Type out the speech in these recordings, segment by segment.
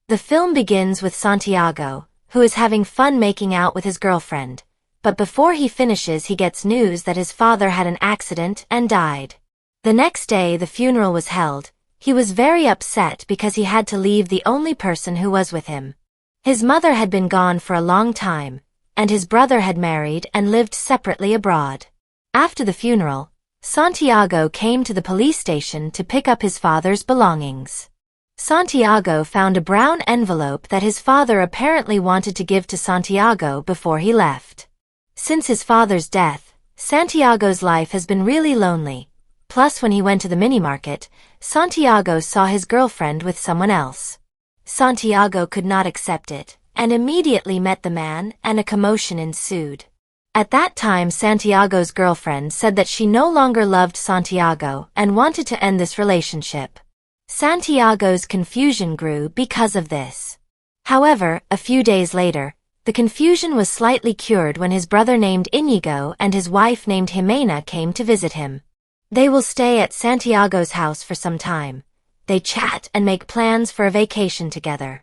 The film begins with Santiago, who is having fun making out with his girlfriend, but before he finishes he gets news that his father had an accident and died. The next day the funeral was held. He was very upset because he had to leave the only person who was with him. His mother had been gone for a long time, and his brother had married and lived separately abroad. After the funeral, Santiago came to the police station to pick up his father's belongings. Santiago found a brown envelope that his father apparently wanted to give to Santiago before he left. Since his father's death, Santiago's life has been really lonely. Plus when he went to the mini-market, Santiago saw his girlfriend with someone else. Santiago could not accept it, and immediately met the man, and a commotion ensued. At that time Santiago's girlfriend said that she no longer loved Santiago and wanted to end this relationship. Santiago's confusion grew because of this. However, a few days later, the confusion was slightly cured when his brother named Inigo and his wife named Jimena came to visit him. They will stay at Santiago's house for some time. They chat and make plans for a vacation together.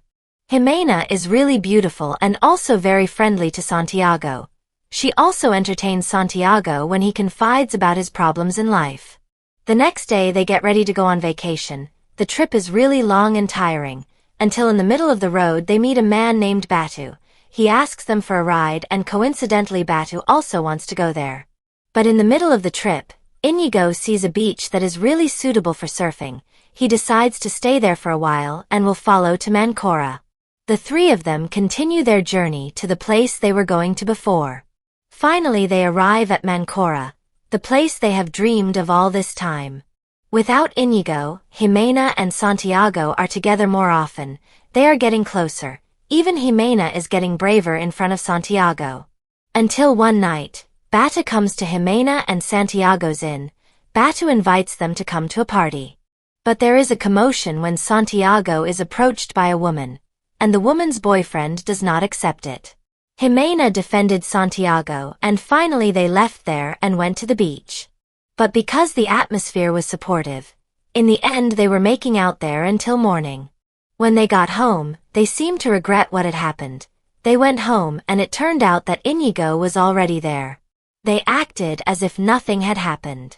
Jimena is really beautiful and also very friendly to Santiago. She also entertains Santiago when he confides about his problems in life. The next day they get ready to go on vacation. The trip is really long and tiring, until in the middle of the road they meet a man named Batu. He asks them for a ride and coincidentally Batu also wants to go there. But in the middle of the trip, Inigo sees a beach that is really suitable for surfing. He decides to stay there for a while and will follow to Mancora. The three of them continue their journey to the place they were going to before. Finally they arrive at Mancora, the place they have dreamed of all this time. Without Inigo, Jimena and Santiago are together more often. They are getting closer. Even Jimena is getting braver in front of Santiago. Until one night, Batu comes to Jimena and Santiago's inn. Batu invites them to come to a party. But there is a commotion when Santiago is approached by a woman, and the woman's boyfriend does not accept it. Jimena defended Santiago and finally they left there and went to the beach. But because the atmosphere was supportive, in the end they were making out there until morning. When they got home, they seemed to regret what had happened. They went home and it turned out that Inigo was already there. They acted as if nothing had happened.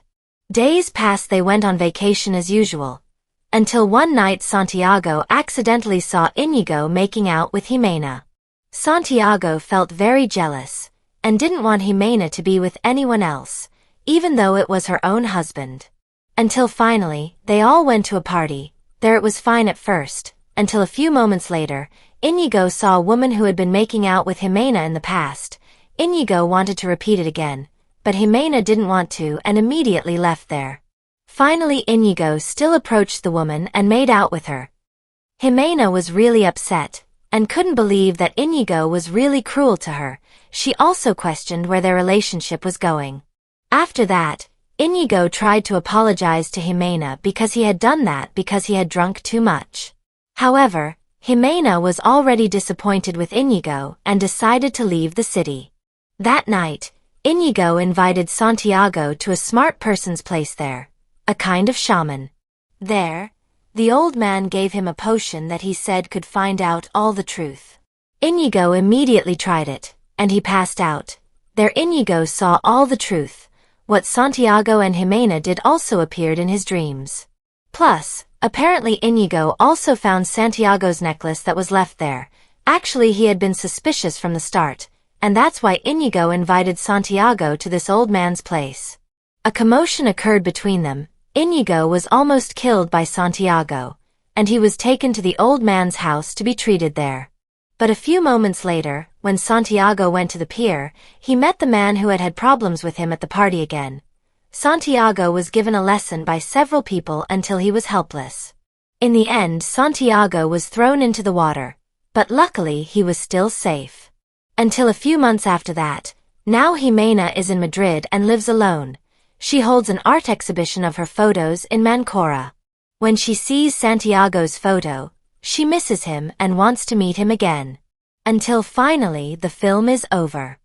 Days passed, they went on vacation as usual. Until one night Santiago accidentally saw Inigo making out with Jimena. Santiago felt very jealous, and didn't want Jimena to be with anyone else, even though it was her own husband. Until finally, they all went to a party. There it was fine at first, until a few moments later, Inigo saw a woman who had been making out with Jimena in the past. Inigo wanted to repeat it again, but Jimena didn't want to and immediately left there. Finally Inigo still approached the woman and made out with her. Jimena was really upset, and couldn't believe that Inigo was really cruel to her. She also questioned where their relationship was going. After that, Inigo tried to apologize to Jimena because he had done that because he had drunk too much. However, Jimena was already disappointed with Inigo and decided to leave the city. That night, Inigo invited Santiago to a smart person's place there, a kind of shaman. There, the old man gave him a potion that he said could find out all the truth. Inigo immediately tried it, and he passed out. There Inigo saw all the truth. What Santiago and Jimena did also appeared in his dreams. Plus, apparently Inigo also found Santiago's necklace that was left there. Actually he had been suspicious from the start, and that's why Inigo invited Santiago to this old man's place. A commotion occurred between them. Inigo was almost killed by Santiago, and he was taken to the old man's house to be treated there. But a few moments later, when Santiago went to the pier, he met the man who had had problems with him at the party again. Santiago was given a lesson by several people until he was helpless. In the end, Santiago was thrown into the water, but luckily he was still safe. Until a few months after that, now Jimena is in Madrid and lives alone. She holds an art exhibition of her photos in Mancora. When she sees Santiago's photo, she misses him and wants to meet him again. Until finally the film is over.